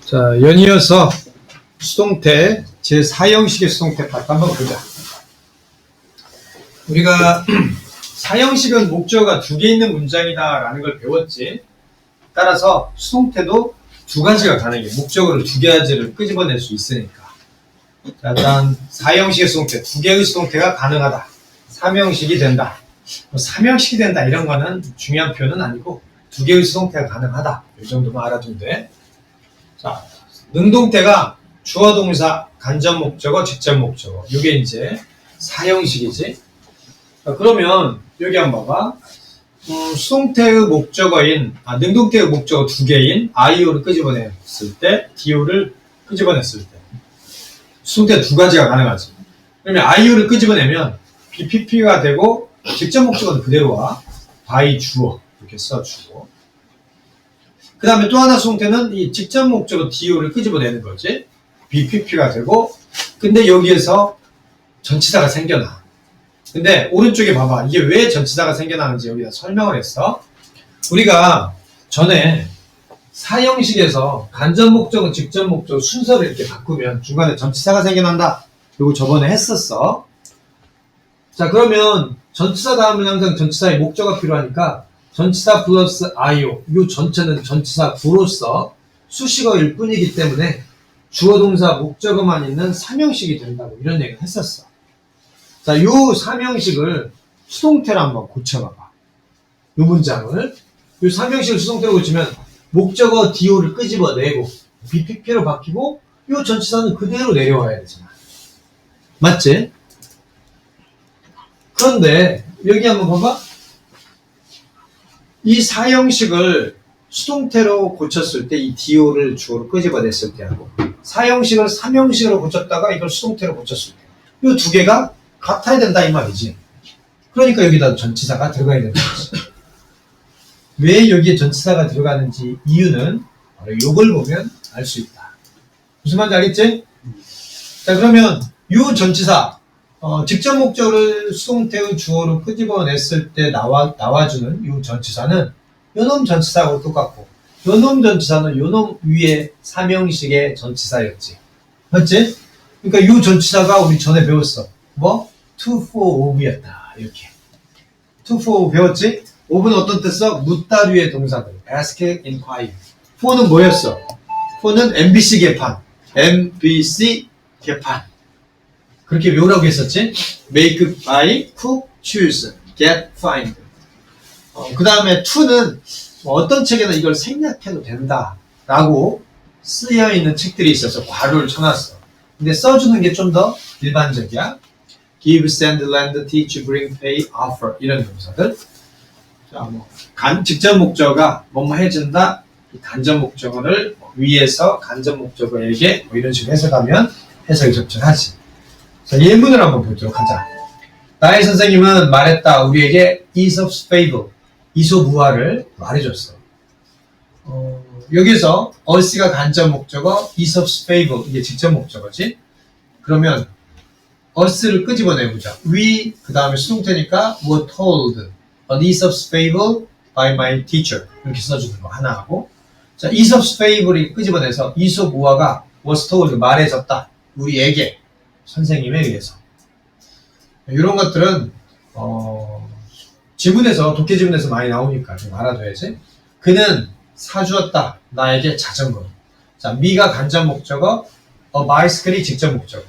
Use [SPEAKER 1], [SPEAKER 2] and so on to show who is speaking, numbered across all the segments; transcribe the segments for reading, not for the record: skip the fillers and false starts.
[SPEAKER 1] 자, 연이어서 수동태 제4형식의 수동태 파트 한번 보자. 우리가 사형식은 목적어가 두 개 있는 문장이다 라는 걸 배웠지. 따라서 수동태도 두 가지가 가능해. 목적어를 두 가지를 끄집어낼 수 있으니까. 자, 일단 사형식의 수동태, 두 개의 수동태가 가능하다. 삼형식이 된다. 삼형식이 된다 이런 거는 중요한 표현은 아니고 두 개의 수동태가 가능하다. 이 정도만 알아두면 돼. 자, 능동태가 주어 동사, 간접 목적어, 직접 목적어. 이게 이제 사형식이지. 자, 그러면 여기 한번 봐봐. 수동태의 목적어인, 능동태의 목적어 두 개인 IO를 끄집어냈을 때, DO를 끄집어냈을 때, 수동태 두 가지가 가능하지. 그러면 IO를 끄집어내면 BPP가 되고, 직접 목적어는 그대로 와. by 주어. 이렇게 써주고. 그 다음에 또 하나 수동태는 이 직접 목적어 DO를 끄집어내는 거지. BPP가 되고, 근데 여기에서 전치사가 생겨나. 근데 오른쪽에 봐봐. 이게 왜 전치사가 생겨나는지 여기다 설명을 했어. 우리가 전에 사형식에서 간접 목적어, 직접 목적어 순서를 이렇게 바꾸면 중간에 전치사가 생겨난다. 이거 저번에 했었어. 자, 그러면 전치사 다음은 항상 전치사의 목적어가 필요하니까 전치사 플러스 IO, 이 전체는 전치사 구로서 수식어일 뿐이기 때문에 주어 동사 목적어만 있는 삼형식이 된다고 이런 얘기를 했었어. 자, 요 삼형식을 수동태로 한번 고쳐봐봐. 요 문장을. 요 삼형식을 수동태로 고치면 목적어 DO를 끄집어내고 BPP로 바뀌고 요 전치사는 그대로 내려와야 되잖아. 맞지? 그런데 여기 한번 봐봐. 이 사형식을 수동태로 고쳤을 때 이 DO를 주어로 끄집어냈을 때하고 사형식을 삼형식으로 고쳤다가 이걸 수동태로 고쳤을 때 이 두 개가 같아야 된다 이 말이지. 그러니까 여기다 전치사가 들어가야 된다. 왜 여기에 전치사가 들어가는지 이유는 바로 이걸 보면 알 수 있다. 무슨 말인지 알겠지? 자, 그러면 이 전치사 직접 목적어를 수동태의 주어로 끄집어냈을 때 나와주는 이 전치사는 요놈 전치사하고 똑같고 요놈 전치사는 요놈 위에 삼형식의 전치사였지. 맞지? 그러니까 이 전치사가 우리 전에 배웠어. 뭐? to, for, of였다. 이렇게. to, for, 배웠지? of는 어떤 뜻어? 묻다류의 동사들. ask, inquire. for는 뭐였어? for는 MBC 개판. MBC 개판. 그렇게 외우라고 했었지? make, buy, cook, choose, get, find. 그 다음에 to는 어떤 책에는 이걸 생략해도 된다. 라고 쓰여있는 책들이 있어서 괄호를 쳐놨어. 근데 써주는 게 좀 더 일반적이야. give, send, lend, teach, bring, pay, offer 이런 동사들. 자, 뭐 직접 목적어가 뭐뭐 해준다. 이 간접 목적어를 위에서 간접 목적어에게 뭐 이런 식으로 해석하면 해석이 적절하지. 자, 예문을 한번 보도록 하자. 나의 선생님은 말했다. 우리에게 Aesop's fable, 이솝 우화를 말해줬어. 여기서 us가 간접 목적어, Aesop's fable 이게 직접 목적어지. 그러면 us를 끄집어내보자. we 그 다음에 수동태니까 were told an Aesop's fable by my teacher 이렇게 써주는 거 하나 하고. 자, Aesop's fable이 끄집어내서 이솝 우화가 was told 말해줬다. 우리에게 선생님에 의해서. 이런 것들은 지문에서 독해 지문에서 많이 나오니까 좀 알아둬야지. 그는 사주었다. 나에게 자전거. 자, me가 간접 목적어, a bicycle이 직접 목적어.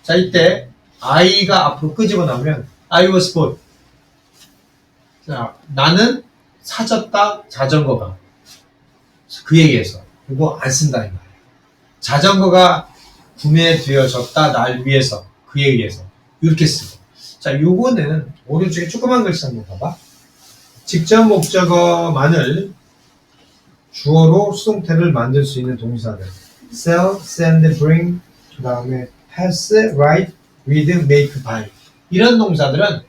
[SPEAKER 1] 자, 이때 I가 앞으로 끄집어 나오면 I was bought. 자, 나는 사줬다. 자전거가 그에게서. 이거 안 쓴다 이 말이야. 자전거가 구매되어졌다. 날 위해서. 그에 의해서. 이렇게 쓰고. 자, 요거는 오른쪽에 조그만 글씨 한번 봐봐. 직접 목적어만을 주어로 수동태를 만들 수 있는 동사들. sell, send, bring, 그 다음에 pass, write, read, make, buy. 이런 동사들은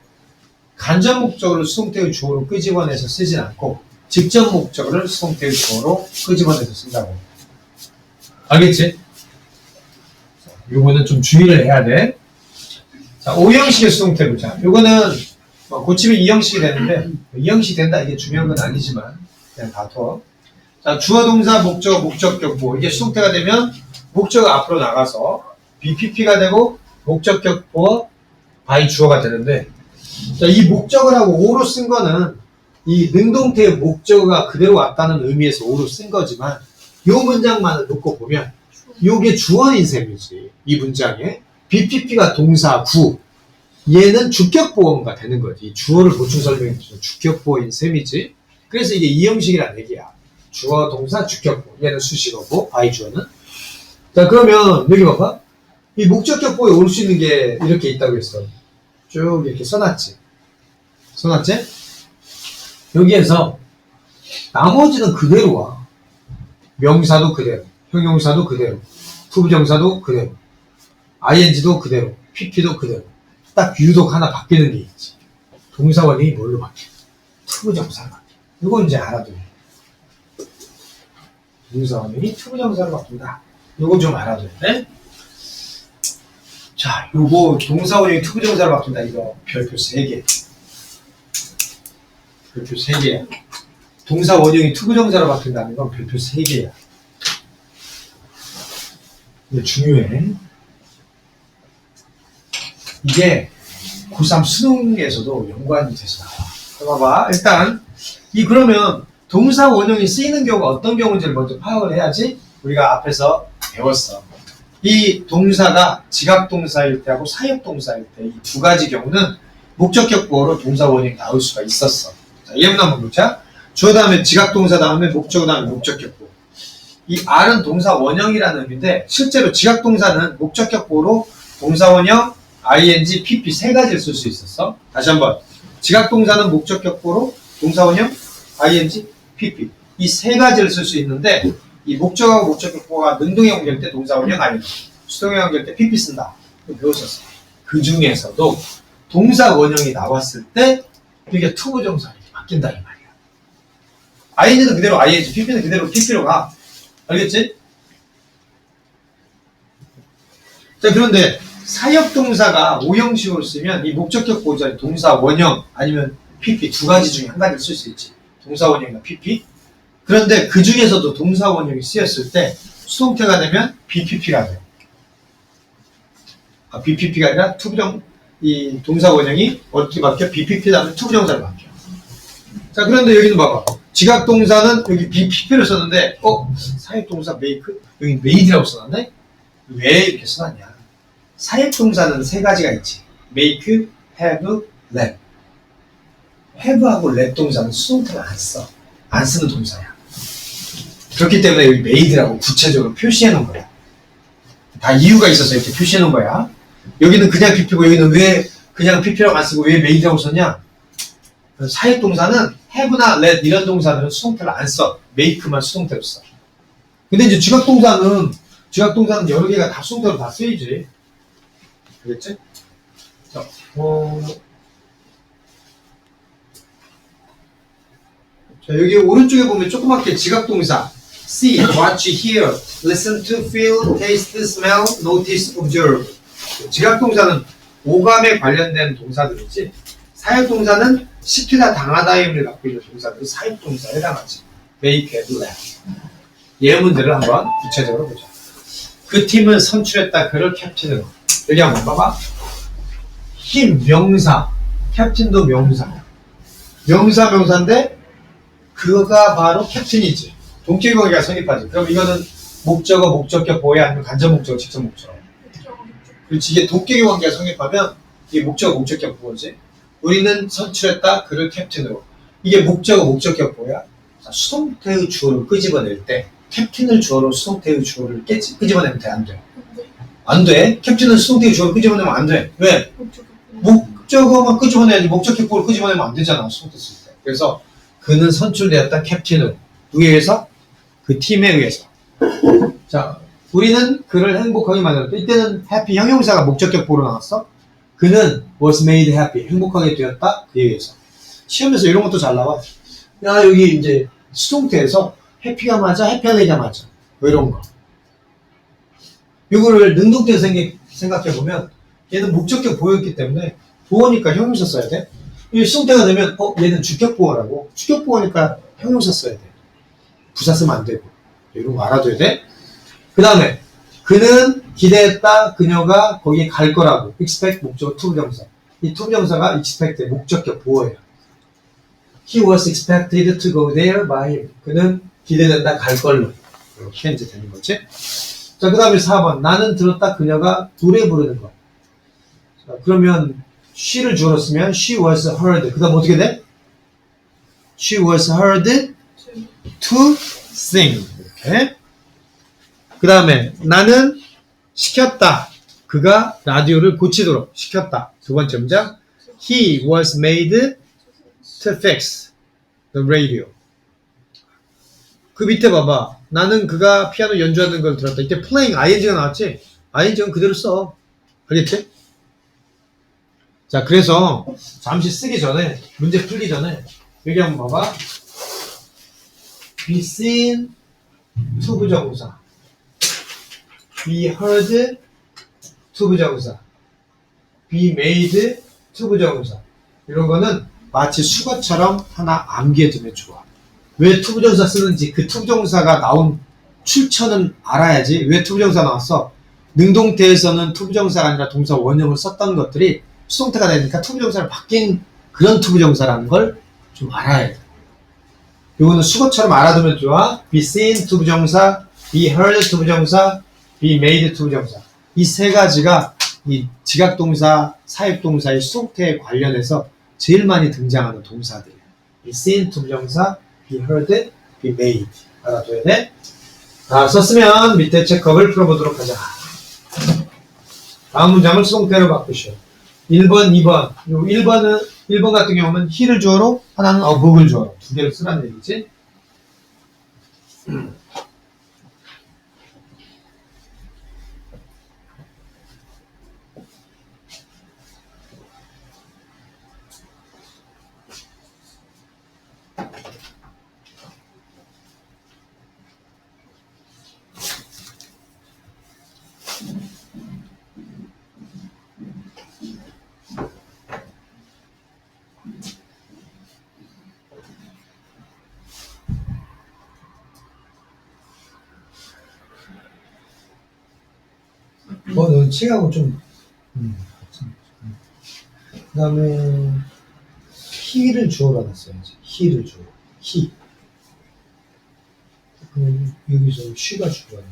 [SPEAKER 1] 간접 목적어를 수동태의 주어로 끄집어내서 쓰진 않고 직접 목적어를 수동태의 주어로 끄집어내서 쓴다고. 알겠지? 요거는 좀 주의를 해야 돼. 자, 5형식의 수동태 보자. 요거는 고치면 2형식이 되는데 2형식이 된다 이게 중요한 건 아니지만 그냥 다 둬. 자, 주어 동사 목적어 목적격 보호. 이게 수동태가 되면 목적어가 앞으로 나가서 BPP가 되고 목적격 보호 by 주어가 되는데, 자, 이 목적어라고 오로 쓴 거는 이 능동태의 목적어가 그대로 왔다는 의미에서 오로 쓴 거지만 요 문장만을 놓고 보면 요게 주어인 셈이지. 이 문장에 BPP가 동사 구, 얘는 주격보어가 되는 거지. 이 주어를 보충 설명해주면 주격보어인 셈이지. 그래서 이게 이 형식이란 얘기야. 주어 동사 주격보어, 얘는 수식어고 by 주어는. 자, 그러면 여기 봐봐. 이 목적격보에 올 수 있는 게 이렇게 있다고 했어. 쭉 이렇게 써놨지. 여기에서 나머지는 그대로 와. 명사도 그대로, 형용사도 그대로, 투부정사도 그대로, ing도 그대로, pp도 그대로. 딱 유독 하나 바뀌는 게 있지. 동사 원형이 뭘로 바뀌어? 투부정사로 바뀌어. 이거 이제 알아둬야 돼. 동사 원형이 투부정사로 바뀐다. 요거 좀 알아둬야 돼. 자, 요거 동사 원형이 투부정사로 바뀐다. 이거 별표 3개. 별표 3개야. 동사 원형이 투부정사로 바뀐다는 건 별표 3개야. 이게 중요해. 이게 고3 수능에서도 연관이 돼서 나와. 봐봐. 일단 그러면 동사 원형이 쓰이는 경우가 어떤 경우인지를 먼저 파악을 해야지. 우리가 앞에서 배웠어. 이 동사가 지각동사일 때하고 사역동사일 때 이 두 가지 경우는 목적격 보어로 동사 원형이 나올 수가 있었어. 자, 예문 한번 보자. 주어 다음에 지각동사 다음에 목적어 다음에 목적격 보어. 이 R은 동사 원형이라는 의미인데 실제로 지각동사는 목적격 보어로 동사 원형, ing, pp 세 가지를 쓸 수 있었어. 다시 한번. 지각동사는 목적격 보어로 동사 원형, ing, pp 이 세 가지를 쓸 수 있는데 이 목적하고 목적격 보어가 능동에 옮길 때 동사 원형, ing, 수동에 옮길 때 pp 쓴다. 배웠었어. 그 중에서도 동사 원형이 나왔을 때 이게 투부정사로 바뀐다 이 말이야. ing는 그대로 ing, pp는 그대로 pp로 가. 알겠지? 자, 그런데 사역동사가 오형식으로 쓰면 이 목적격 보호자리 동사 원형 아니면 pp 두 가지 중에 한 가지를 쓸 수 있지. 동사 원형이나 pp. 그런데 그 중에서도 동사 원형이 쓰였을 때 수동태가 되면 bpp가 돼. bpp가 아니라 이 동사 원형이 어떻게 바뀌어? bpp 다음에 투부정사로 바뀌어. 자, 그런데 여기는 봐봐. 지각동사는 여기 bpp를 썼는데, 사역동사 make? 여기 made라고 써놨네? 왜 이렇게 써놨냐? 사역동사는 세 가지가 있지. make, have, let. have하고 let 동사는 수동태를 안 써. 안 쓰는 동사야. 그렇기 때문에 여기 made라고 구체적으로 표시해 놓은 거야. 다 이유가 있어서 이렇게 표시해 놓은 거야. 여기는 그냥 pp고 여기는 왜 그냥 pp라고 안 쓰고 왜 made라고 썼냐? 사역동사는 have나 let 이런 동사들은 수동태를 안 써. make만 수동태로 써. 근데 이제 지각동사는 여러 개가 다 수동태로 다 쓰이지. 알겠지? 자, 자, 여기 오른쪽에 보면 조그맣게 지각동사 see, watch, hear, listen to, feel, taste, smell, notice, observe. 지각동사는 오감에 관련된 동사들이지. 사역동사는 시키다 당하다의 의미를 갖고 있는 동사들이 사역동사에 해당하지. make, have, let. 예문들을 한번 구체적으로 보자. 그 팀은 선출했다 그를 캡틴으로. 여기 한번 봐봐. 힘, 명사. 캡틴도 명사야. 명사인데 그가 바로 캡틴이지. 동격 관계가 성립하지. 그럼 이거는 목적어, 목적격 보호야 아니면 간접 목적어, 직접 목적어. 그렇지. 이게 동격 관계가 성립하면 이게 목적어, 목적격 보호지. 우리는 선출했다 그를 캡틴으로. 이게 목적어, 목적격 보호야. 수동태의 주어를 끄집어낼 때 캡틴을 주어로 수동태의 주어를 끄집어내면 돼? 안 돼? 안 돼. 캡틴은 수동태의 주어를 끄집어내면 안 돼. 왜? 목적어만 끄집어내야지 목적격 보호를 끄집어내면 안 되잖아. 수동태 쓸 때. 그래서 그는 선출되었다 캡틴을 의해서 그 팀에 의해서. 자, 우리는 그를 행복하게 만들었다. 이때는 happy 형용사가 목적격 보호로 나왔어. 그는 was made happy 행복하게 되었다 그에 의해서. 시험에서 이런 것도 잘 나와. 야, 여기 이제 수동태에서 해피가 맞아, 해피하게가 맞아. 뭐 이런 거. 이거를 능동태 생각해보면 얘는 목적격 보호였기 때문에 보호니까 형용사 써야 돼. 이 수동태가 되면 얘는 주격 보호라고. 주격 보호니까 형용사 써야 돼. 부사 쓰면 안 되고. 이런 거 알아둬야 돼. 그 다음에 그는 기대했다. 그녀가 거기 갈 거라고. expect 목적 투부정사. 이 투부정사가 expect의 목적격 보어예요. He was expected to go there by him. 그는 기대된다. 갈 걸로. 이렇게 이제 되는 거지. 자, 그 다음에 4번. 나는 들었다. 그녀가 노래 부르는 거. 자, 그러면 she를 주어로 쓰면 she was heard. 그 다음 어떻게 돼? She was heard to sing. 이렇게. 그 다음에 나는 시켰다. 그가 라디오를 고치도록 시켰다. 두 번째 문장. He was made to fix the radio. 그 밑에 봐봐. 나는 그가 피아노 연주하는 걸 들었다. 이때 playing ing가 나왔지? ing는 그대로 써. 알겠지? 자, 그래서 잠시 쓰기 전에, 문제 풀기 전에 여기 한번 봐봐. be seen 투부정사, be heard 투부정사, be made 투부정사. 이런 거는 마치 수거처럼 하나 암기해두면 좋아. 왜 투부정사 쓰는지 그 투부정사가 나온 출처는 알아야지. 왜 투부정사 나왔어? 능동태에서는 투부정사가 아니라 동사 원형을 썼던 것들이 수동태가 되니까 투부정사를 바뀐 그런 투부정사라는 걸 좀 알아야 돼. 이거는 수거처럼 알아두면 좋아. be seen 투부정사, be heard 투부정사, be made 투부정사. 이 세 가지가 이 지각동사, 사역동사의 수동태에 관련해서 제일 많이 등장하는 동사들이에요. be seen 투부정사, be heard, be made. 알아둬야 돼. 자, 썼으면 밑에 체크업을 풀어보도록 하자. 다음 문장을 수동태로 바꾸시오. 1번, 2번. 1번 같은 경우는 he를 주어로, 하나는 book을 주어로. 두 개를 쓰라는 얘기지. 넌 책하고 좀, 그 다음에, he를 주어로 놨어야지. he를 주어. he. 그럼 여기서 she가 주어야 돼.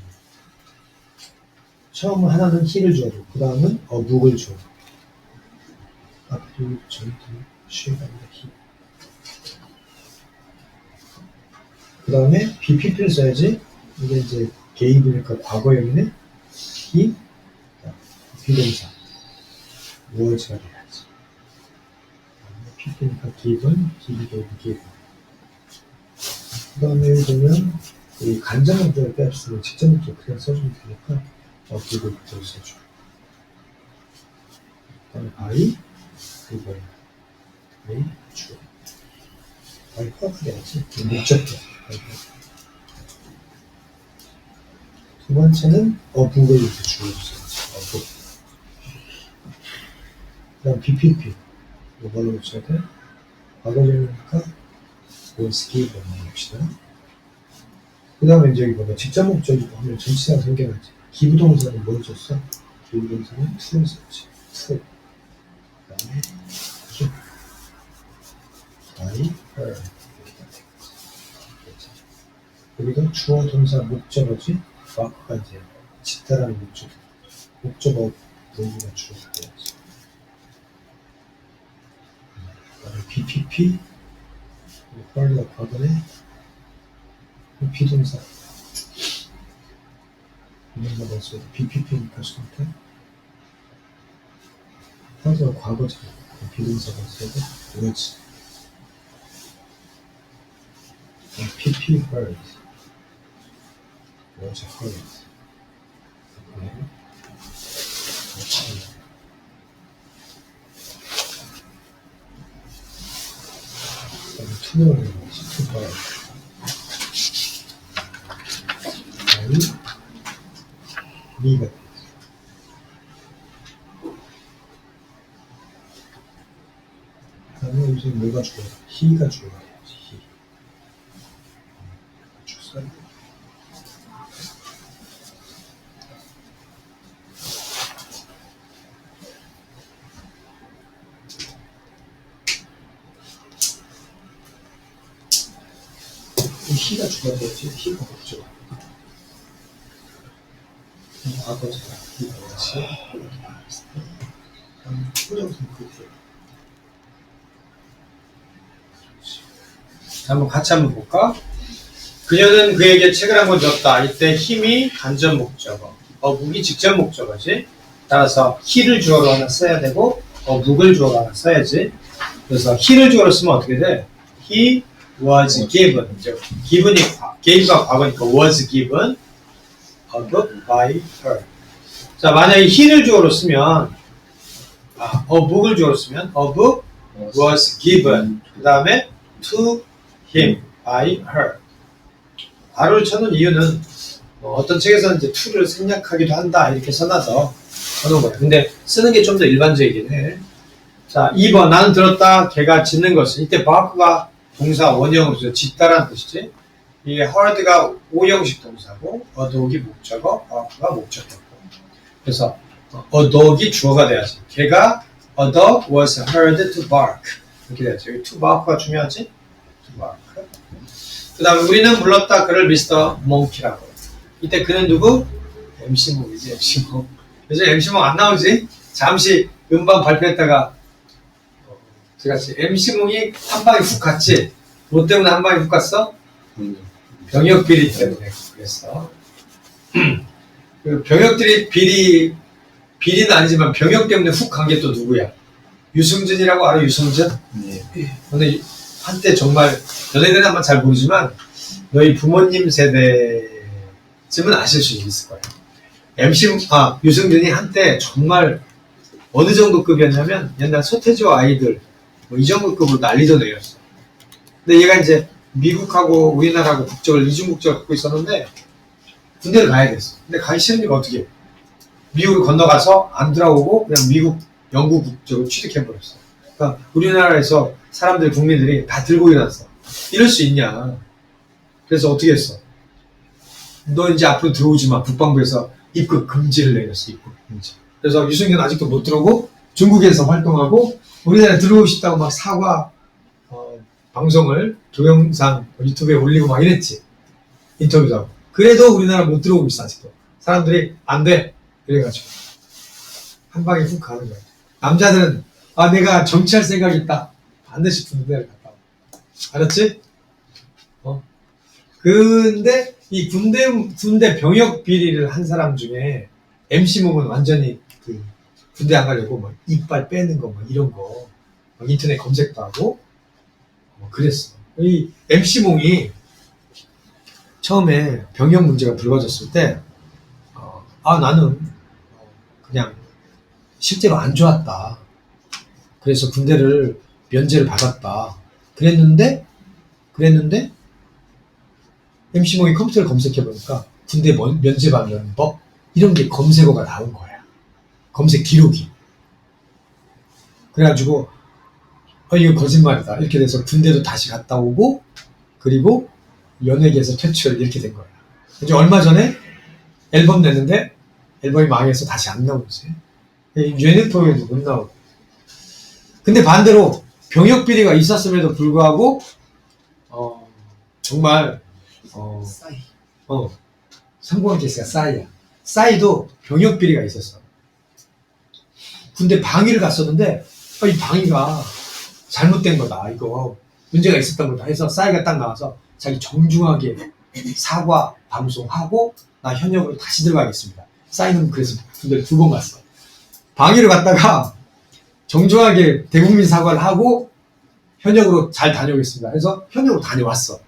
[SPEAKER 1] 처음 하나는 he를 주어로, 그 다음은 book을 주어. 앞뒤, 전뒤, she가 아니라 he. 그 다음에 BPP를 써야지. 이게 이제 gave니까 과거형이네. he. 비동사 was가 돼야지. pp니까 given, give. 그 다음에 여기 보면 이 간접 목적을 빼앗으면 직접 목적 그냥 써주면 되니까 given 그대로 써줘. 그 다음에 by, 그리고 by, 주어. by 퍼프게 해야지. 목적격. 두 번째는 book을 이렇게 주어주세요. book. 그 다음 BPP 이걸로 붙여야 돼. 과거형이니까 was given 봅시다. 그 다음에 이제 여기 보면 직접 목적이고 하면 전치사가 생겨나지. 기부동사는 뭘 줬어? 기부동사는 to를 썼지. to. 그 다음에 to. by, her 이렇게 다 되겠지. 여기도 주어 동사 목적어지. 마크가 이제 짓다라는 목적어 동사가 주어가 돼야지. BPP, 빨리가 과거네, 비동사. 비동사 넣었어요. BPP니까 수동태. 빨리가 과거잖아. 비동사 넣었어야 돼. was. PP heard. was heard. 투명을 해야지. 투명. 미가 되지. 그 다음에 여기서 뭐가 주어야 돼? he가 주어야 돼야지. he. 히가 주가 되었지, 히가 없죠. 과거제가 이것이 한번 같이 한번 볼까? 그녀는 그에게 책을 한 권 줬다. 이때 힘이 간접 목적어, 어묵이 직접 목적어지. 따라서 he를 주어로 하나 써야 되고 어묵을 주어로 하나 써야지. 그래서 he를 주어로 쓰면 어떻게 돼? He was given. given이 gave가 과거니까 was given a book by her. 자, 만약에 he를 주어로 쓰면 a book을 주어로 쓰면 a book was given. 그 다음에 to him by her. 가로를 쳐놓은 이유는 어떤 책에서는 이제 to를 생략하기도 한다 이렇게 써놔서 써놓은 거예요. 근데 쓰는 게 좀 더 일반적이긴 해. 자, 2번 나는 들었다. 걔가 짓는 것은 이때 bark가 동사 원형으로 짓다라는 뜻이지. 이게 heard가 오형식 동사고 a dog이 목적어, bark가 목적어고. 그래서 a dog이 주어가 돼야지. 걔가 a dog was heard to bark 이렇게 돼야지. 여기 to bark가 중요하지. to bark. 그 다음에 우리는 불렀다 그를 미스터 몽키라고. 이때 그는 누구? MC몽이지, MC몽. 요즘 MC몽 안 나오지? 잠시 음반 발표했다가 제가 MC몽이 한 방에 훅 갔지? 뭐 때문에 한 방에 훅 갔어? 병역 비리 때문에 그랬어. 그 병역 비리는 아니지만 병역 때문에 훅 간 게 또 누구야? 유승준이라고 알아? 유승준? 네. 근데 한때 정말 너네들은 아마 잘 모르지만 너희 부모님 세대쯤은 아실 수 있을 거예요. 유승준이 한때 정말 어느 정도 급이었냐면 옛날 서태지와 아이들 뭐 이 정도 급으로 난리던 애였어. 근데 얘가 이제 미국하고 우리나라하고 국적을 이중국적을 갖고 있었는데 군대를 가야 됐어. 근데 가기 싫으니까 어떻게 해? 미국을 건너가서 안 들어오고 그냥 미국 영국 국적을 취득해버렸어. 그러니까 우리나라에서 사람들, 국민들이 다 들고 일어났어. 이럴 수 있냐. 그래서 어떻게 했어? 너 이제 앞으로 들어오지 마. 국방부에서 입국 금지를 내렸어. 입국 금지. 그래서 유승균 아직도 못 들어오고 중국에서 활동하고 우리나라에 들어오고 싶다고 막 사과 방송을 동영상 유튜브에 올리고 막 이랬지. 인터뷰도 하고. 그래도 우리나라 못 들어오고 있어. 아직도. 사람들이 안 돼. 그래가지고 한 방에 훅 가는 거야. 남자들은 내가 정치할 생각이 있다. 반드시 군대를 갔다 와. 알았지? 근데 이 군대 병역 비리를 한 사람 중에 MC몽은 완전히 그 군대 안 가려고 막 이빨 빼는 거 막 이런 거 인터넷 검색도 하고 그랬어. 이 MC몽이 처음에 병역 문제가 불거졌을 때 나는 그냥 실제로 안 좋았다. 그래서 군대를 면제를 받았다. 그랬는데 MC몽이 컴퓨터를 검색해보니까 군대 면제받는 법 이런 게 검색어가 나온 거야. 검색 기록이. 그래가지고 이거 거짓말이다. 이렇게 돼서 군대도 다시 갔다 오고 그리고 연예계에서 퇴출 이렇게 된 거야. 이제 얼마 전에 앨범 냈는데 앨범이 망해서 다시 안 나오지. 유엔에프에도 못 나오고. 근데 반대로 병역 비리가 있었음에도 불구하고 정말 성공한 케이스가 싸이야. 싸이도 병역 비리가 있었어. 군대 방위를 갔었는데 이 방위가 잘못된 거다. 이거 문제가 있었던 거다 해서 싸이가 딱 나와서 자기 정중하게 사과 방송하고 나 현역으로 다시 들어가겠습니다. 싸이는 그래서 군대를 2번 갔어. 방위를 갔다가 정중하게 대국민 사과를 하고 현역으로 잘 다녀오겠습니다. 그래서 현역으로 다녀왔어.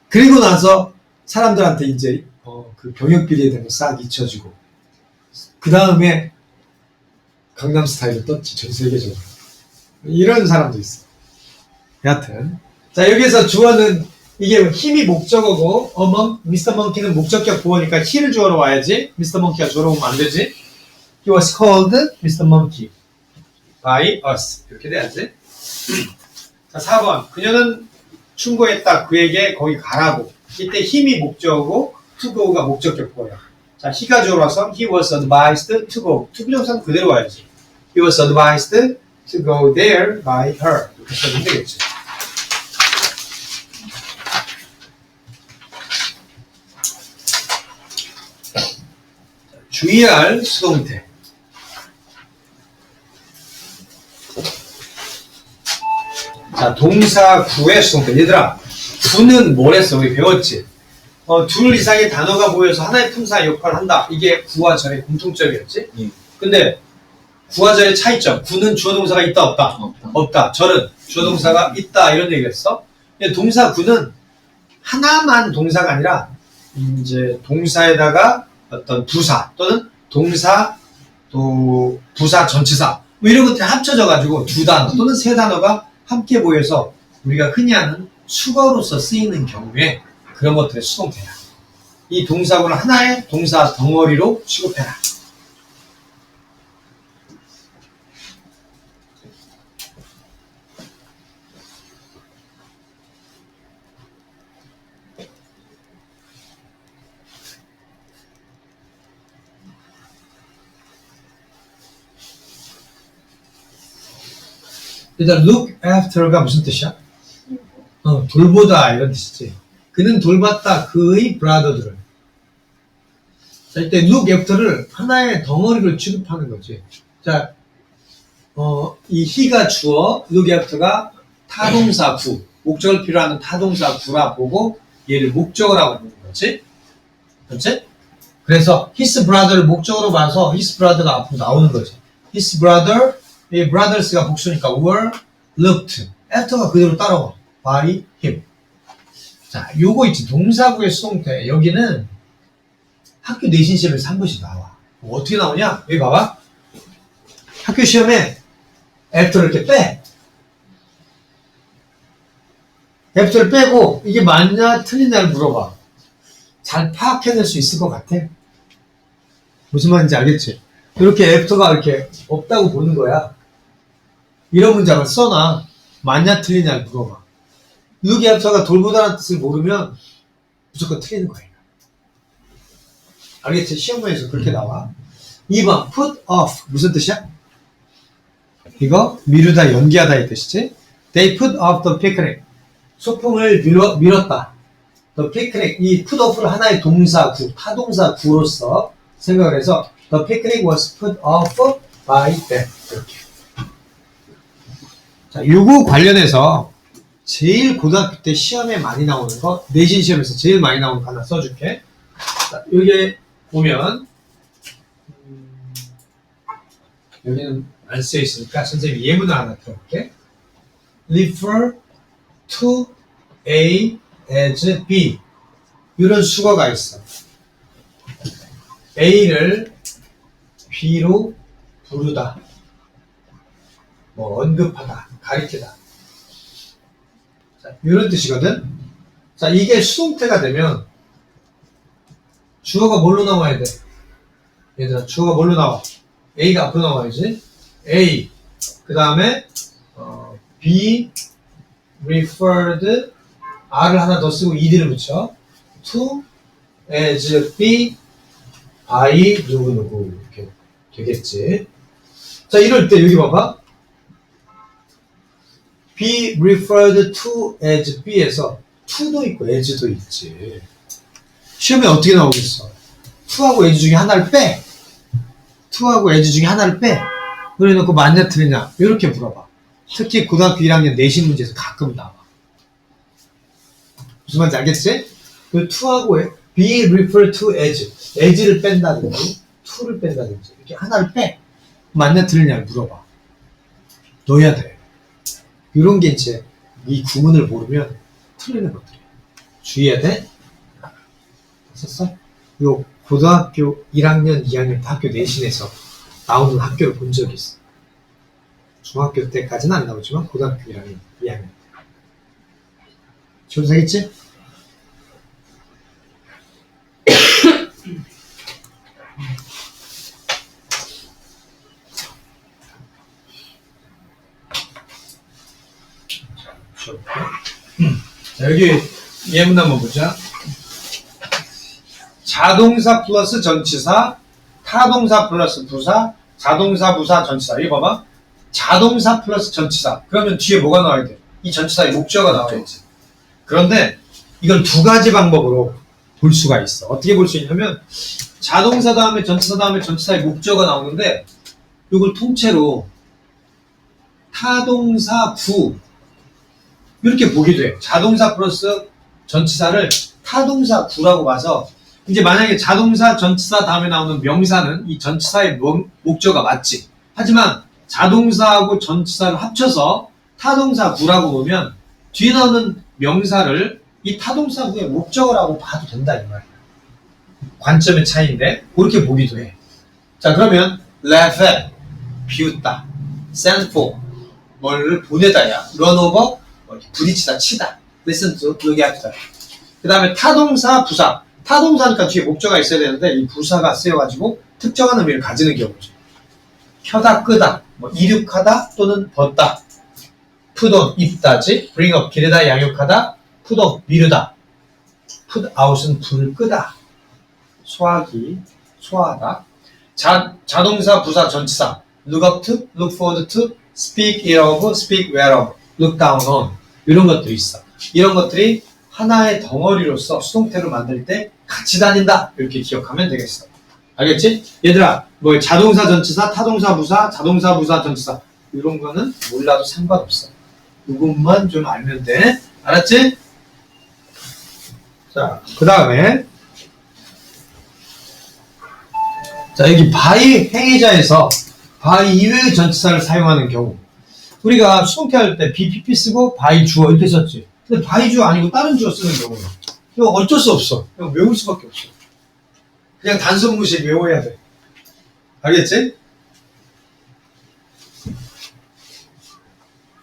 [SPEAKER 1] 그리고 나서 사람들한테 이제 그 병역 비리에 대한 거 싹 잊혀지고 그 다음에 강남 스타일로 떴지. 전 세계적으로. 이런 사람도 있어. 여하튼 자, 여기서 주어는 이게 힘이 목적어고 미스터 먼키는 목적격 부어니까 he를 주어로 와야지. 미스터 먼키가 주어로 오면 안 되지. He was called Mr. Monkey by us. 이렇게 돼야지. 자, 4번. 그녀는 충고했다. 그에게 거기 가라고. 이때 힘이 목적어고 to go가 목적격보예요. 자, he가 주어로 와서 he was advised to go. 투부정사는 그대로 와야지. He was advised to go there by her. 이렇게 써주면 되겠지. 주의할 수동태. 자, 동사 구의 수동태. 얘들아, 구는 뭘 했어? 우리 배웠지? 둘 이상의 단어가 모여서 하나의 품사 역할을 한다. 이게 구와 절의 공통점이었지? 근데 구와 절의 차이점. 구는 주어 동사가 있다, 없다? 없다. 절은 주어 동사가 있다. 이런 얘기를 했어. 동사 구는 하나만 동사가 아니라 이제 동사에다가 어떤 부사 또는 동사 또 부사 전치사 뭐 이런 것들이 합쳐져 가지고 두 단어 또는 세 단어가 함께 모여서 우리가 흔히 하는 수거로서 쓰이는 경우에 그런 것들의 수동태야. 이 동사구는 하나의 동사 덩어리로 취급해라. 일단 look after가 무슨 뜻이야? 돌보다 이런 뜻이지. 그는 돌봤다 그의 브라더들을. 자, 이때 look after를 하나의 덩어리로 취급하는 거지. 자, 이 he가 주어, look after가 타동사 구, 목적을 필요하는 타동사 구라 보고 얘를 목적어라고 부르는 거지. 그렇지? 그래서 his brother를 목적으로 봐서 his brother가 앞으로 나오는 거지. his brother, 이 brothers가 복수니까 were looked. after가 그대로 따라와. by him. 자, 요거 있지. 동사구의 수동태. 여기는 학교 내신 시험에서 한 번씩 나와. 어떻게 나오냐? 여기 봐봐. 학교 시험에 after를 이렇게 빼. after를 빼고 이게 맞냐 틀리냐를 물어봐. 잘 파악해낼 수 있을 것 같아? 무슨 말인지 알겠지? 이렇게 after가 이렇게 없다고 보는 거야. 이런 문장을 써놔. 맞냐 틀리냐를 물어봐. look after가 돌보다라는 뜻을 모르면 무조건 틀리는 거예요. 알겠지? 시험문에서 그렇게 나와. 2번 put off 무슨 뜻이야? 이거 미루다 연기하다의 뜻이지. They put off the picnic. 소풍을 미뤘다. The picnic 이 put off를 하나의 동사구, 타동사구로서 생각을 해서 the picnic was put off by them. 이렇게. 자, 요거 관련해서 제일 고등학교 때 시험에 많이 나오는 거, 내신 시험에서 제일 많이 나오는 거 하나 써줄게. 자, 여기에 보면 여기는 안 쓰여 있으니까 선생님이 예문을 하나 들어볼게. refer to A as B 이런 수거가 있어. A를 B로 부르다, 뭐 언급하다, 가리키다. 자, 이런 뜻이거든. 자, 이게 수동태가 되면 주어가 뭘로 나와야 돼? 얘들아, 주어가 뭘로 나와? A가 앞으로 나와야지. A. 그 다음에 B referred R을 하나 더 쓰고 ED를 붙여. to as B by 누구누구 이렇게 되겠지. 자, 이럴 때 여기 봐봐. be referred to as B에서 to도 있고 as도 있지. 시험에 어떻게 나오겠어? to하고 as 중에 하나를 빼. to하고 as 중에 하나를 빼. 그래놓고 맞냐 틀리냐 이렇게 물어봐. 특히 고등학교 1학년 내신 문제에서 가끔 나와. 무슨 말인지 알겠지? 그 to하고 be referred to as를 뺀다든지 to를 뺀다든지 이렇게 하나를 빼. 맞냐 틀리냐를 물어봐. 넣어야 돼. 이런 게 이제 이 구문을 모르면 틀리는 것들이야. 주의해야 돼. 됐었어? 요 고등학교 1학년, 2학년 학교 내신에서 나오는 학교를 본 적이 있어. 중학교 때까지는 안 나오지만 고등학교 1학년, 2학년. 조사했지? 자, 여기 예문 한번 보자. 자동사 플러스 전치사, 타동사 플러스 부사, 자동사 부사 전치사. 이거 봐봐. 자동사 플러스 전치사. 그러면 뒤에 뭐가 나와야 돼? 이 전치사의 목적어가 나와야지. 그런데 이걸 두 가지 방법으로 볼 수가 있어. 어떻게 볼 수 있냐면 자동사 다음에 전치사 다음에 전치사의 목적어가 나오는데 이걸 통째로 타동사 부 이렇게 보기도 해. 자동사 플러스 전치사를 타동사 구라고 봐서 이제 만약에 자동사 전치사 다음에 나오는 명사는 이 전치사의 목적어가 맞지. 하지만 자동사하고 전치사를 합쳐서 타동사 구라고 보면 뒤에 나오는 명사를 이 타동사 구의 목적어라고 봐도 된다 이 말이야. 관점의 차이인데 그렇게 보기도 해. 자 그러면 laugh at 비웃다, send for 뭐를 보내다야, run over 부딪히다 치다, listen to look after. 그 다음에 타동사 부사. 타동사니까 뒤에 목적어가 있어야 되는데 이 부사가 쓰여가지고 특정한 의미를 가지는 경우죠. 켜다 끄다, 뭐 이륙하다 또는 벗다. put on 입다지, bring up 기르다 양육하다, put on 미루다, put out은 불을 끄다. 소화기 소화하다. 자동사 부사 전치사 look up to, look forward to, speak it of, speak well of, look down on 이런 것들이 있어. 이런 것들이 하나의 덩어리로서 수동태로 만들 때 같이 다닌다 이렇게 기억하면 되겠어. 알겠지? 얘들아 뭐 자동사 전치사, 타동사 부사, 자동사 부사 전치사 이런 거는 몰라도 상관없어. 이것만 좀 알면 돼. 알았지? 자, 그 다음에 자 여기 by 행위자에서 by 이외의 전치사를 사용하는 경우 우리가 수동태 할 때 BPP 쓰고 by 주어 이렇게 썼지. 근데 by 주어 아니고 다른 주어 쓰는 경우는 이거 어쩔 수 없어. 그냥 외울 수밖에 없어. 그냥 단순무식 외워야 돼. 알겠지?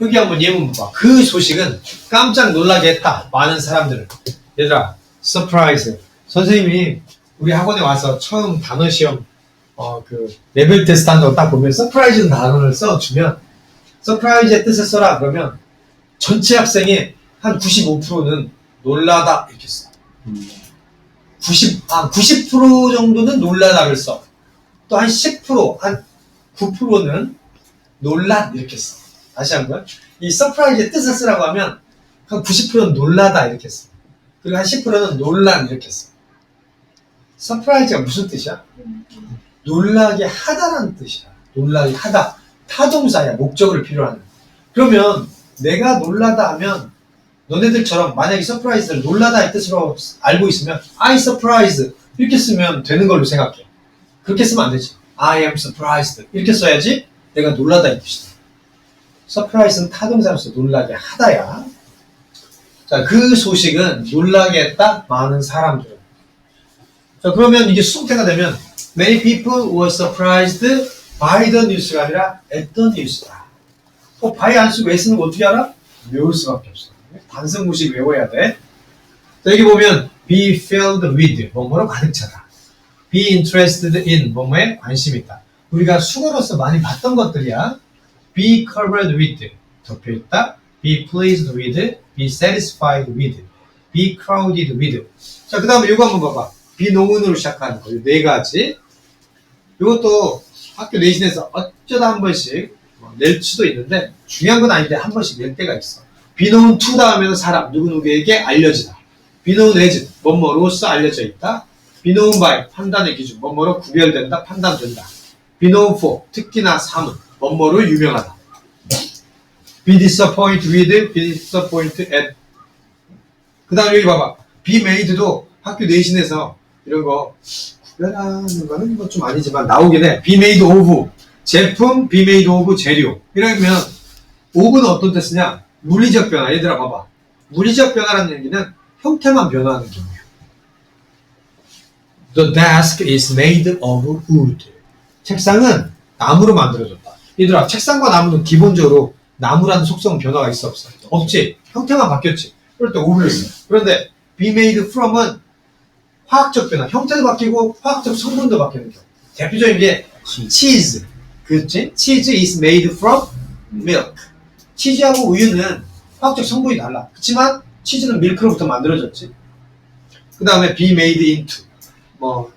[SPEAKER 1] 여기 한번 예문 봐봐. 그 소식은 깜짝 놀라게 했다. 많은 사람들을. 얘들아, 서프라이즈. 선생님이 우리 학원에 와서 처음 단어 시험 그 레벨 테스트 한다고 딱 보면 서프라이즈는 단어를 써주면 서프라이즈의 뜻을 써라 그러면 전체 학생의 한 95%는 놀라다 이렇게 써. 90% 정도는 놀라다를 써. 또 한 10%, 한 9%는 놀란 이렇게 써. 다시 한번. 이 서프라이즈의 뜻을 쓰라고 하면 한 90%는 놀라다 이렇게 써. 그리고 한 10%는 놀란 이렇게 써. 서프라이즈가 무슨 뜻이야? 놀라게 하다라는 뜻이야. 놀라게 하다. 타동사야. 목적어를 필요로 하는. 그러면 내가 놀라다 하면 너네들처럼 만약에 서프라이즈를 놀라다의 뜻으로 알고 있으면 I surprised 이렇게 쓰면 되는 걸로 생각해. 그렇게 쓰면 안 되지. I am surprised 이렇게 써야지 내가 놀라다의 뜻이다. surprise는 타동사로서 놀라게 하다야. 자, 그 소식은 놀라게 했다 많은 사람들. 자, 그러면 이게 수동태가 되면 many people were surprised by the news가 아니라 at the news다. by 안 쓰고 왜 쓰는 거 어떻게 알아? 외울 수밖에 없어. 단순무식 외워야 돼. 자, 여기 보면 be filled with 뭐뭐로 가득 차다. be interested in 뭐뭐에 관심 있다. 우리가 수거로서 많이 봤던 것들이야. be covered with 덮여있다. be pleased with, be satisfied with, be crowded with. 자, 그 다음에 이거 한번 봐봐. be known으로 시작하는 거. 네 가지. 이것도 학교 내신에서 어쩌다 한 번씩 낼 수도 있는데 중요한 건 아닌데 한 번씩 낼 때가 있어. be known to 다음에는 사람, 누구누구에게 알려지다. be known as, 뭐뭐로서 알려져 있다. be known by, 판단의 기준, 뭐뭐로 구별된다, 판단된다. be known for, 특기나 사문, 뭐뭐로 유명하다. be disappointed with, be disappointed at. 그 다음 여기 봐봐. be made도 학교 내신에서 이런 거 구별하는 거는 뭐 좀 아니지만 나오긴 해. be made of, 제품, be made of 재료. 이러면 of는 어떤 뜻이냐? 물리적 변화. 얘들아 봐봐. 물리적 변화라는 얘기는 형태만 변화하는 경우야. The desk is made of wood. 책상은 나무로 만들어졌다. 얘들아, 책상과 나무는 기본적으로 나무라는 속성은 변화가 있어 없어? 없지. 형태만 바뀌었지. 그럴 때 of를 써. 그런데 be made from은 화학적 변화. 형태도 바뀌고 화학적 성분도 바뀌는 경우. 대표적인 게 치즈. 그렇지? 치즈 is made from milk. 치즈하고 우유는 화학적 성분이 달라. 그렇지만 치즈는 밀크로부터 만들어졌지. 그 다음에 be made into 뭐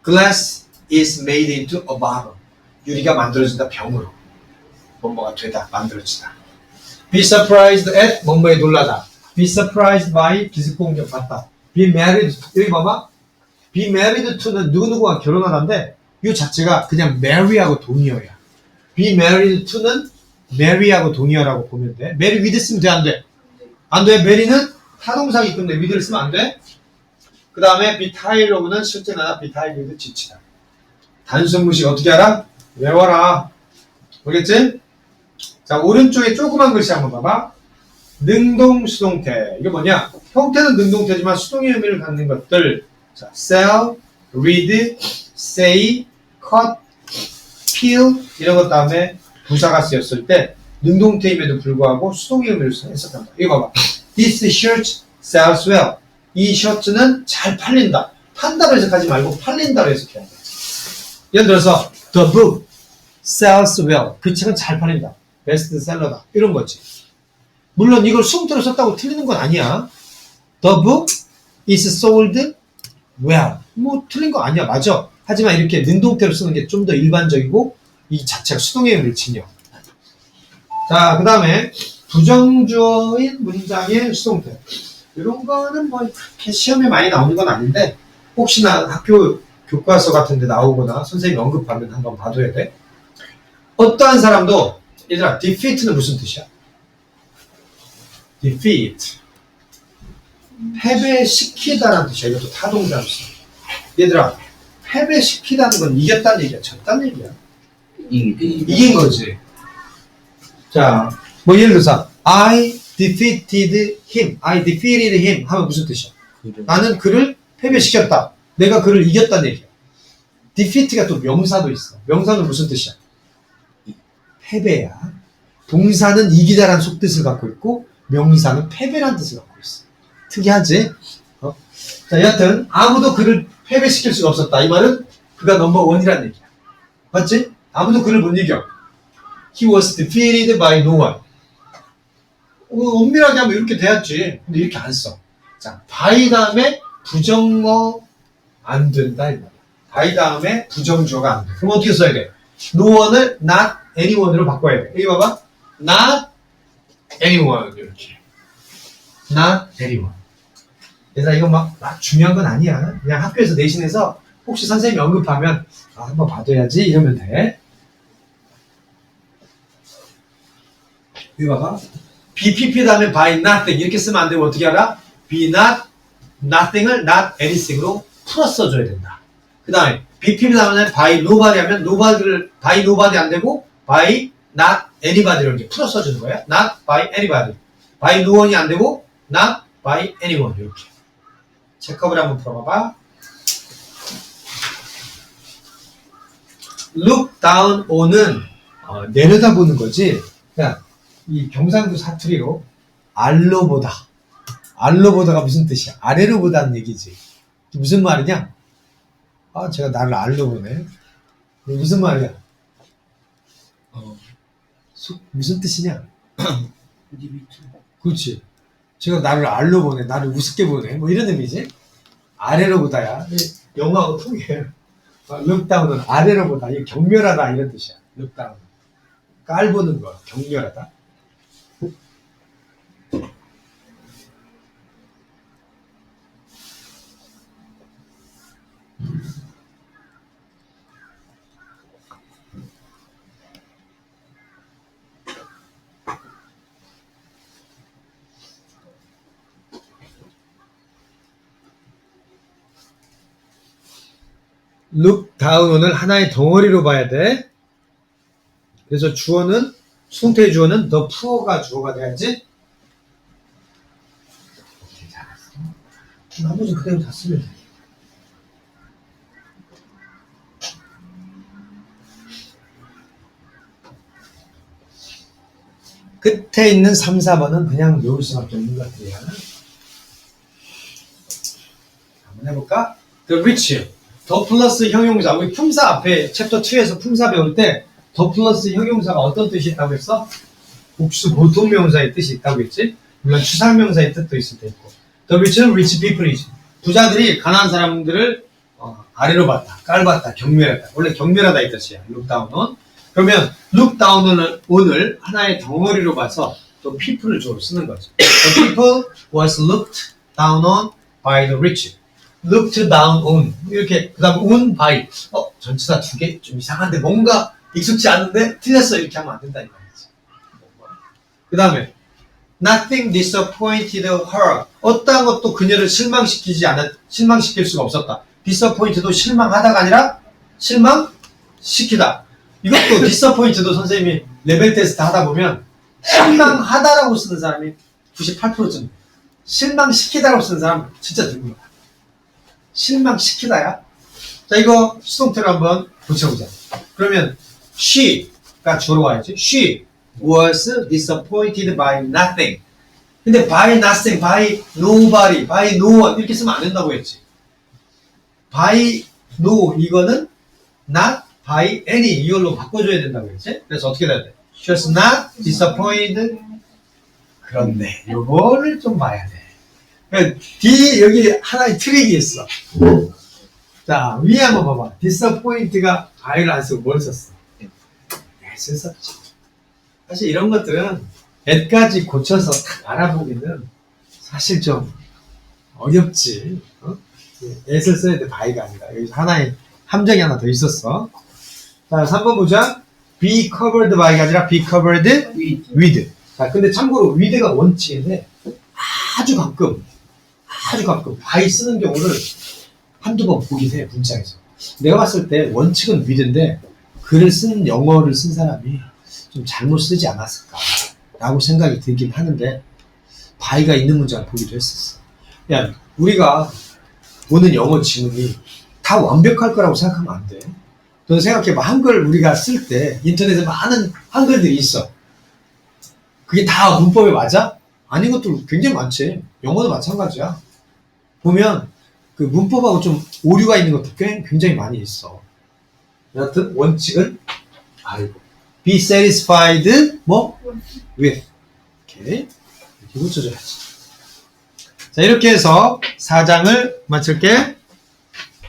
[SPEAKER 1] glass is made into a bottle. 유리가 만들어진다 병으로. 뭐뭐가 되다, 만들어지다. Be surprised at 뭐뭐에 놀라다. Be surprised by 기습 공격 받다. Be married, 여기 봐봐. Be married to는 누구누구와 결혼하다인데 이 자체가 그냥 marry하고 동의어야. Be married to는 marry하고 동의어라고 보면 돼. marry with 쓰면 돼, 안 돼? 안 돼. marry는 타동사기 때문에 with를 쓰면 안 돼. 그 다음에 be tired of는 실제 나나 be tired with 지치다. 단순 무식 어떻게 알아? 외워라. 보겠지? 자, 오른쪽에 조그만 글씨 한번 봐봐. 능동 수동태. 이게 뭐냐? 형태는 능동태지만 수동의 의미를 갖는 것들. 자, sell, read, say, cut, peel 이런 것 다음에 부사가 쓰였을 때 능동태임에도 불구하고 수동의 의미를 했었단다. 이거 봐봐. This shirt sells well. 이 셔츠는 잘 팔린다. 판다로 해석하지 말고 팔린다로 해석해야 돼. 예를 들어서 the book sells well. 그 책은 잘 팔린다. 베스트셀러다. 이런 거지. 물론 이걸 수동태로 썼다고 틀리는 건 아니야. The book is sold well. 뭐 틀린 거 아니야. 맞아. 하지만 이렇게 능동태로 쓰는 게 좀 더 일반적이고 이 자체가 수동의 의미를 지녀. 자, 그 다음에 부정주어인 문장의 수동태. 이런 거는 뭐 그렇게 시험에 많이 나오는 건 아닌데 혹시나 학교 교과서 같은 데 나오거나 선생님이 언급하면 한번 봐둬야 돼. 어떠한 사람도 얘들아, defeat는 무슨 뜻이야? defeat. 패배시키다라는 뜻이야. 이것도 타동사로 써. 얘들아, 패배시키다는 건 이겼다는 얘기야? 졌다는 얘기야? 이긴 거지. 자, 뭐 예를 들어서 I defeated him. I defeated him 하면 무슨 뜻이야? 나는 그를 패배시켰다. 내가 그를 이겼다는 얘기야. defeat가 또 명사도 있어. 명사는 무슨 뜻이야? 패배야. 동사는 이기다라는 속뜻을 갖고 있고 명사는 패배라는 뜻을 갖고 있어. 특이하지? 자, 여하튼 아무도 그를 패배시킬 수가 없었다. 이 말은 그가 넘버원이라는 얘기야. 맞지? 아무도 그를 못 이겨. He was defeated by no one. 엄밀하게 하면 이렇게 돼야지. 근데 이렇게 안 써. 자, by 다음에 부정어 안 된다. 이 말이야. by 다음에 부정주어가 안 돼. 그럼 어떻게 써야 돼? no one을 not anyone으로 바꿔야 돼. 여기 봐봐. not anyone. 이렇게. not anyone. 그래서 이거 막 중요한 건 아니야. 그냥 학교에서 내신해서 혹시 선생님이 언급하면 한번 봐둬야지 이러면 돼. 여기 봐봐. BPP 다음에 by nothing 이렇게 쓰면 안 되고 어떻게 알아? be not nothing을 not anything으로 풀어 써줘야 된다. 그 다음에 BPP 다음에 by nobody 하면 nobody를 by nobody 안 되고 by not anybody로 이렇게 풀어 써주는 거야. not by anybody. by no one이 안 되고 not by anyone 이렇게. 체크업을 한번 풀어봐봐. look down on은 내려다보는 거지. 그러니까 이 경상도 사투리로 알로보다. 알로보다가 무슨 뜻이야? 아래로 보다는 얘기지. 무슨 말이냐? 아, 제가 나를 알로보네. 무슨 말이야? 무슨 뜻이냐? 그렇지. 제가 나를 알로보네. 나를 우습게 보네. 뭐 이런 의미지? 아래로 보다야. 영어하고 통해. 룩다운은 아래로 보다. 이게 경멸하다 이런 뜻이야. 룩다운. 깔보는 거. 경멸하다. look down을 하나의 덩어리로 봐야 돼. 그래서 주어는 수동태의 주어는 the poor가 주어가 돼야지. 오케이, 잘했어. 나머지 그대로 다 쓰면 돼. 끝에 있는 3, 4번은 그냥 외울 수밖에 없는 것 같아요. 한번 해볼까? The rich. 더 플러스 형용사. 우리 품사 앞에 챕터 2에서 품사 배울 때 더 플러스 형용사가 어떤 뜻이 있다고 했어? 복수 보통 명사의 뜻이 있다고 했지? 물론 추상명사의 뜻도 있을 때 있고. The rich는 rich people이지.
[SPEAKER 2] 부자들이 가난한 사람들을 아래로 봤다, 깔봤다, 경멸했다. 원래 경멸하다 이 뜻이야. look down on. 그러면 look down on을 오늘 하나의 덩어리로 봐서 또 people을 주로 쓰는 거죠. The people was looked down on by the rich. looked down on. 이렇게, 그 다음에 on by. 전치사 두 개? 좀 이상한데 뭔가 익숙치 않은데 틀렸어. 이렇게 하면 안 된다는 말이지. 그 다음에 nothing disappointed her. 어떠한 것도 그녀를 실망시킬 수가 없었다. disappointed도 실망하다가 아니라 실망시키다. 이것도 disappointed도 선생님이 레벨 테스트 하다 보면 실망하다라고 쓰는 사람이 98%쯤. 실망시키다라고 쓰는 사람 진짜 드물어. 실망시키다야? 자, 이거 수동태로 한번 붙여보자. 그러면 she가 주로 와야지. She was disappointed by nothing. 근데 by nothing, by nobody, by no one 이렇게 쓰면 안 된다고 했지. by no 이거는 not by any 이걸로 바꿔줘야 된다고 했지. 그래서 어떻게 돼야 돼? She was not disappointed. 그런데 요거를 좀 봐야 돼. D 여기 하나의 트릭이 있어. 자, 위에 한번 봐봐. disappoint가 I를 안 쓰고 뭘 썼어? S를 썼지. 사실 이런 것들은 N까지 고쳐서 딱 알아보기는 사실 좀 어렵지. S를 써야 돼, by가 아니라. 여기 하나의 함정이 하나 더 있었어. 자, 3번 보자. be covered by가 아니라 be covered with. 자, 근데 참고로 with가 원칙인데 아주 가끔 by 쓰는 경우를 한두 번 보긴 해, 문장에서. 내가 봤을 때 원칙은 with인데 글을 쓴 영어를 쓴 사람이 좀 잘못 쓰지 않았을까 라고 생각이 들긴 하는데 by가 있는 문장을 보기도 했었어. 야, 우리가 보는 영어 지문이 다 완벽할 거라고 생각하면 안 돼. 너 생각해봐. 한글 우리가 쓸 때 인터넷에 많은 한글들이 있어. 그게 다 문법에 맞아? 아닌 것도 굉장히 많지. 영어도 마찬가지야. 보면 그 문법하고 좀 오류가 있는 것도 굉장히 많이 있어. 여하튼 원칙은 be satisfied with. 오케이. 이렇게 붙여줘야지. 자, 이렇게 해서 4장을 마칠게.